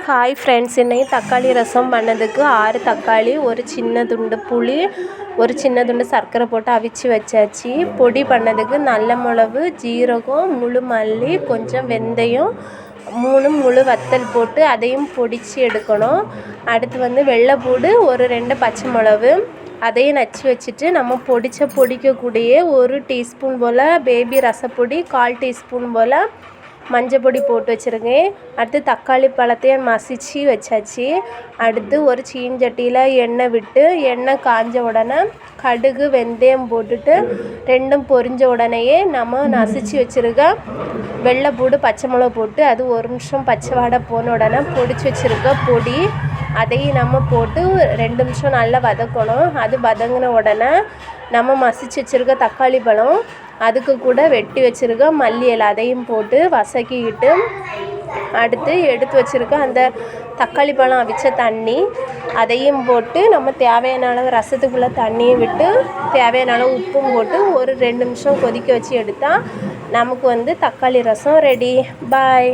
Hi friends, இன்னைக்கு தக்காளி ரசம் பண்ணதுக்கு 6 தக்காளி, ஒரு சின்ன துண்டு புளி, ஒரு சின்ன துண்டு சர்க்கரை போட்டு அவிச்சு வச்சாச்சு. பொடி பண்ணதுக்கு நல்ல மிளகு, ஜீரகம், முழு மல்லி, கொஞ்சம் வெந்தயம், 3 முழு வத்தல் போட்டு அதையும் பொடிச்சு எடுக்கணும். அடுத்து வெள்ளைப்பூடு, ஒரு 2 பச்சை மிளகு, அதையும் நச்சு வச்சுட்டு நம்ம பொடிக்கக்கூடிய 1 டீஸ்பூன் போல் பேபி ரசப்பொடி, 1/4 டீஸ்பூன் போல் மஞ்சள் பொடி போட்டு வச்சுருக்கேன். அடுத்து தக்காளி பழத்தையும் மசிச்சு வச்சாச்சு. அடுத்து ஒரு சீஞ்சட்டியில் எண்ணெய் விட்டு, எண்ணெய் காஞ்ச உடனே கடுகு வெந்தயம் போட்டுட்டு ரெண்டும் பொரிஞ்ச உடனேயே நம்ம நசிச்சு வச்சுருக்க வெள்ளைப்பூடு பச்சை மிளகு போட்டு அது 1 நிமிஷம் பச்சை வாடை போன உடனே பொடிச்சு வச்சுருக்க பொடி அதையும் நம்ம போட்டு 2 நிமிஷம் நல்லா வதக்கணும். அது வதங்கின உடனே நம்ம மசிச்சு வச்சுருக்க தக்காளி பழம், அதுக்கு கூட வெட்டி வச்சுருக்க மல்லி இலை அதையும் போட்டு வதக்கிக்கிட்டு, அடுத்து எடுத்து வச்சுருக்க அந்த தக்காளி பழம் அவிச்ச தண்ணி அதையும் போட்டு நம்ம தேவையான அளவு ரசத்துக்குள்ளே தண்ணியும் விட்டு தேவையான அளவு உப்பும் போட்டு ஒரு 2 நிமிஷம் கொதிக்க வச்சு எடுத்தால் நமக்கு தக்காளி ரசம் ரெடி. பாய்.